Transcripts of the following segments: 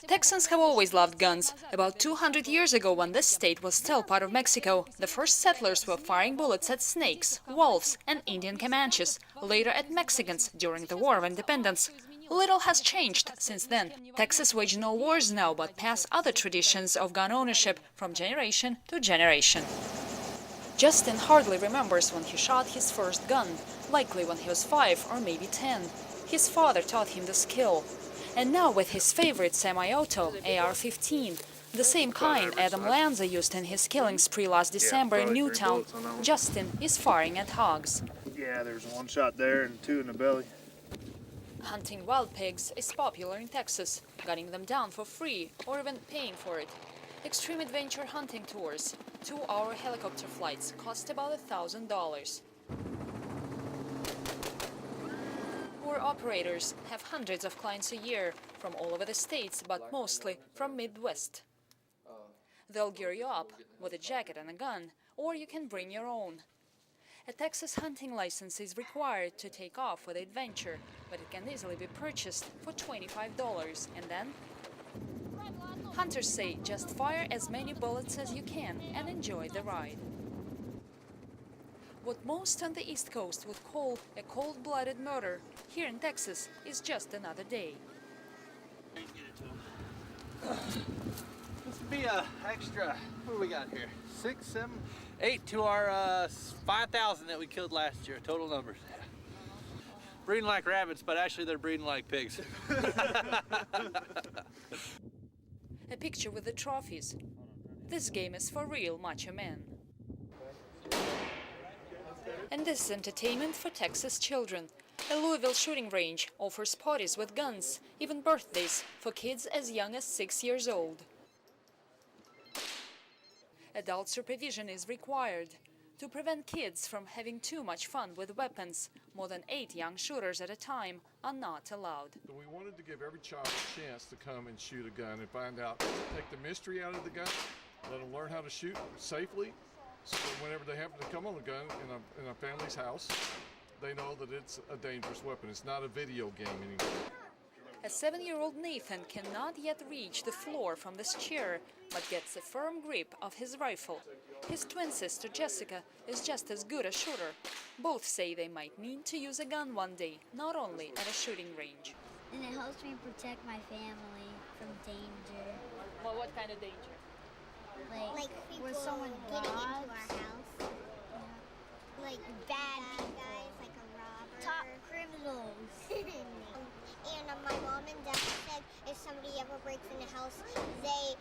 Texans have always loved guns. About 200 years ago, when this state was still part of Mexico, the first settlers were firing bullets at snakes, wolves and Indian Comanches, later at Mexicans during the War of Independence. Little has changed since then. Texas wage no wars now, but pass other traditions of gun ownership from generation to generation. Justin hardly remembers when he shot his first gun, likely when he was 5 or maybe 10. His father taught him the skill. And now with his favorite semi-auto, AR-15, the same kind Adam Lanza used in his killing spree last December in Newtown, Justin is firing at hogs. Yeah, there's one shot there and two in the belly. Hunting wild pigs is popular in Texas, gunning them down for free or even paying for it. Extreme adventure hunting tours, 2-hour helicopter flights cost about $1,000. Tour operators have hundreds of clients a year from all over the states, but mostly from Midwest. They'll gear you up with a jacket and a gun, or you can bring your own. A Texas hunting license is required to take off for the adventure, but it can easily be purchased for $25, and then hunters say just fire as many bullets as you can and enjoy the ride. What most on the East Coast would call a cold-blooded murder, here in Texas is just another day. This would be a extra, what do we got here? 6, 7, 8 to our 5,000 that we killed last year, total numbers. Breeding like rabbits, but actually they're breeding like pigs. A picture with the trophies. This game is for real macho men. And this is entertainment for Texas children. A Louisville shooting range offers parties with guns, even birthdays, for kids as young as 6 years old. Adult supervision is required to prevent kids from having too much fun with weapons. More than 8 young shooters at a time are not allowed. So we wanted to give every child a chance to come and shoot a gun and find out, take the mystery out of the gun, let them learn how to shoot safely, so that whenever they happen to come on a gun in a family's house, they know that it's a dangerous weapon. It's not a video game anymore. A 7-year-old Nathan cannot yet reach the floor from this chair, but gets a firm grip of his rifle. His twin sister Jessica is just as good a shooter. Both say they might need to use a gun one day, not only at a shooting range. And it helps me protect my family from danger. Well, what kind of danger? Like where someone getting into robs. our house. Like bad guys, like a robber. Top criminals. And my mom and dad said if somebody ever breaks in the house, they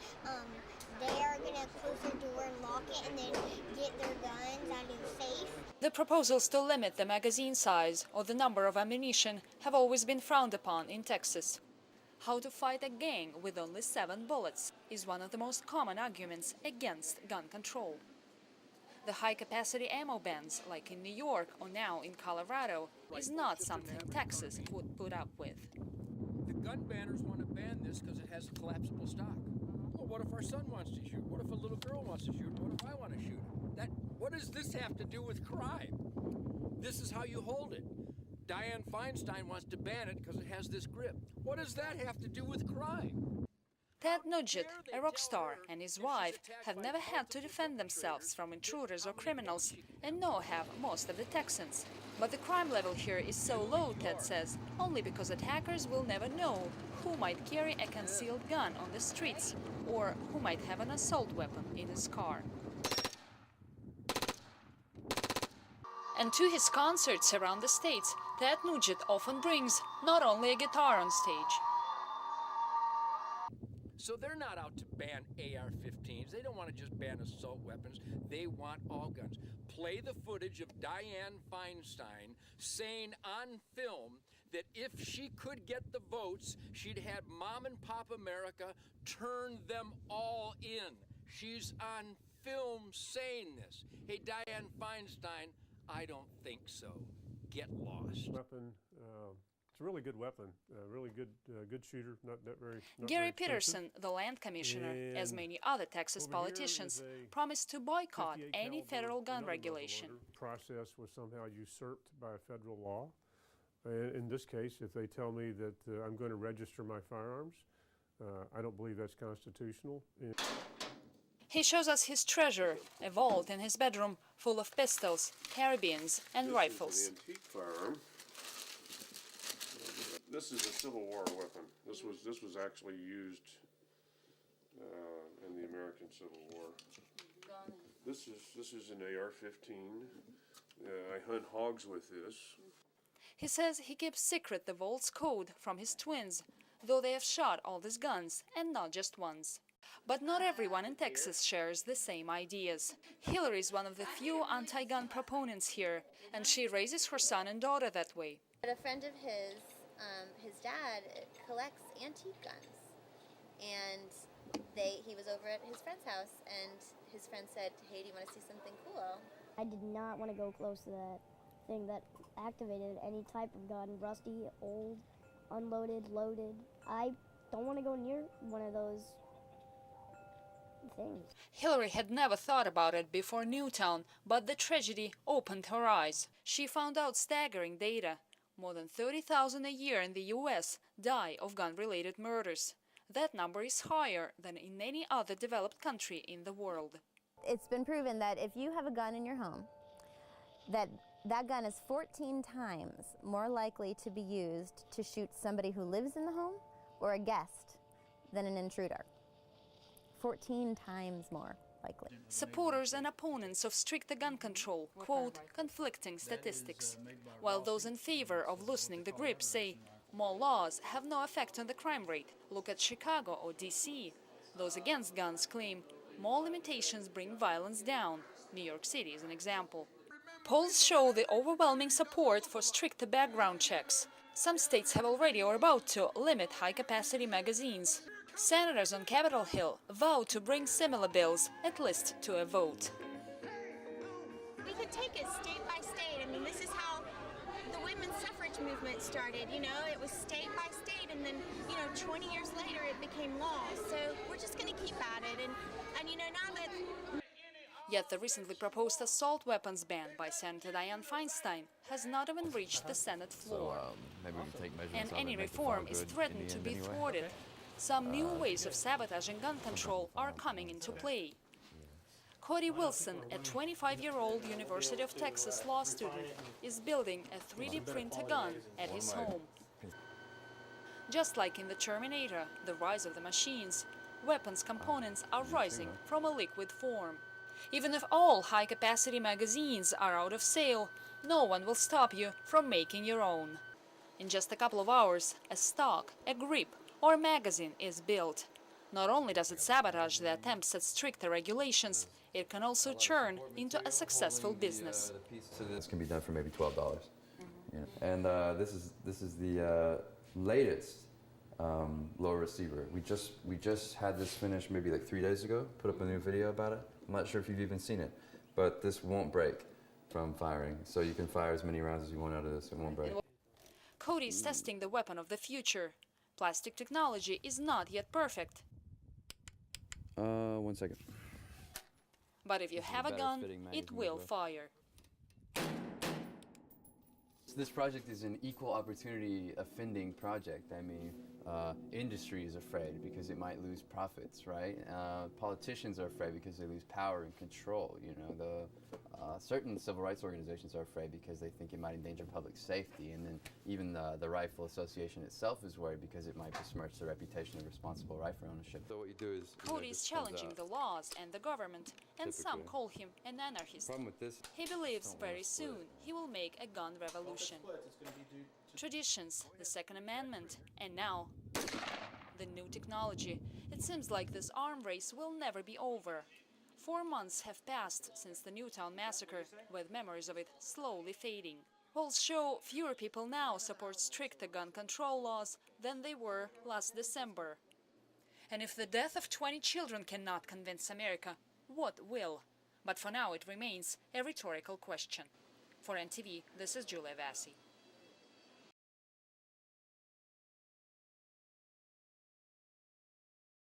are gonna close their door and lock it, and then get their guns out of the safe. The proposals to limit the magazine size or the number of ammunition have always been frowned upon in Texas. How to fight a gang with only 7 bullets is one of the most common arguments against gun control. The high-capacity ammo bans, like in New York or now in Colorado, is not something Texas would put up with. The gun banners want to ban this because it has collapsible stock. Well, what if our son wants to shoot? What if a little girl wants to shoot? What if I want to shoot? What does this have to do with crime? This is how you hold it. Dianne Feinstein wants to ban it because it has this grip. What does that have to do with crime? Ted Nugent, a rock star, and his wife have never had to defend themselves from intruders or criminals, and nor have most of the Texans. But the crime level here is so low, Ted says, only because attackers will never know who might carry a concealed gun on the streets or who might have an assault weapon in his car. And to his concerts around the states, Ted Nugent often brings not only a guitar on stage. So they're not out to ban AR-15s. They don't want to just ban assault weapons. They want all guns. Play the footage of Dianne Feinstein saying on film that if she could get the votes, she'd have Mom and Pop America turn them all in. She's on film saying this. Hey, Dianne Feinstein, I don't think so. Get lost. Weapon. It's a really good weapon, really good shooter, not very Gary very Peterson, the land commissioner, as And many other Texas over here politicians, is a promised to boycott 58 any caliber federal gun another muzzle regulation. loader. Process was somehow usurped by a federal law. In this case, if they tell me that I'm going to register my firearms, I don't believe that's constitutional. He shows us his treasure, a vault in his bedroom full of pistols, carabines, and rifles. This is an antique firearm. This is a Civil War weapon. This was actually used in the American Civil War. This is an AR-15. I hunt hogs with this. He says he keeps secret the vault's code from his twins, though they have shot all these guns, and not just once. But not everyone in Texas shares the same ideas. Hillary is one of the few anti-gun proponents here, and she raises her son and daughter that way. A friend of his dad collects antique guns, and he was over at his friend's house, and his friend said, "Hey, do you want to see something cool?" I did not want to go close to that thing that activated any type of gun, rusty, old, unloaded, loaded. I don't want to go near one of those things. Hillary had never thought about it before Newtown, but the tragedy opened her eyes. She found out staggering data. More than 30,000 a year in the US die of gun-related murders. That number is higher than in any other developed country in the world. It's been proven that if you have a gun in your home, that gun is 14 times more likely to be used to shoot somebody who lives in the home or a guest than an intruder. 14 times more likely. Supporters and opponents of stricter gun control quote conflicting statistics, while those in favor of loosening the grip say more laws have no effect on the crime rate. Look at Chicago or DC. Those against guns claim more limitations bring violence down. New York City is an example. Polls show the overwhelming support for stricter background checks. Some states have already or about to limit high-capacity magazines. Senators on Capitol Hill vow to bring similar bills, at least to a vote. We could take it state by state. I mean, this is how the women's suffrage movement started. You know, it was state by state, and then, 20 years later it became law. So we're just going to keep at it. And now that... Yet the recently proposed assault weapons ban by Senator Dianne Feinstein has not even reached the Senate floor. Maybe we can take measurements And of it any and make the reform file is good threatened in the to end be anyway. thwarted. Some new ways of sabotaging gun control are coming into play. Cody Wilson, a 25-year-old University of Texas law student, is building a 3D printer gun at his home. Just like in the Terminator, the rise of the machines, weapons components are rising from a liquid form. Even if all high-capacity magazines are out of sale, no one will stop you from making your own. In just a couple of hours, a stock, a grip, or magazine is built. Not only does it sabotage the attempts at stricter regulations, it can also turn into a successful business. So this can be done for maybe $12. Yeah. And this is the latest low receiver. We just had this finished maybe like 3 days ago. Put up a new video about it. I'm not sure if you've even seen it, but this won't break from firing. So you can fire as many rounds as you want out of this. It won't break. Cody is testing the weapon of the future. Plastic technology is not yet perfect. 1 second. But if you have a gun, it will fire. So this project is an equal opportunity offending project. I mean, industry is afraid because it might lose profits, right? Politicians are afraid because they lose power and control. Certain civil rights organizations are afraid because they think it might endanger public safety, and then even the Rifle Association itself is worried because it might besmirch the reputation of responsible rifle ownership. So what you do is Cody is challenging the laws and the government, and some call him an anarchist. He believes very soon he will make a gun revolution. Traditions, the Second Amendment, and now the new technology. It seems like this arm race will never be over. 4 months have passed since the Newtown massacre, with memories of it slowly fading. Polls show fewer people now support stricter gun control laws than they were last December. And if the death of 20 children cannot convince America, what will? But for now it remains a rhetorical question. For NTV, this is Julia Vassie.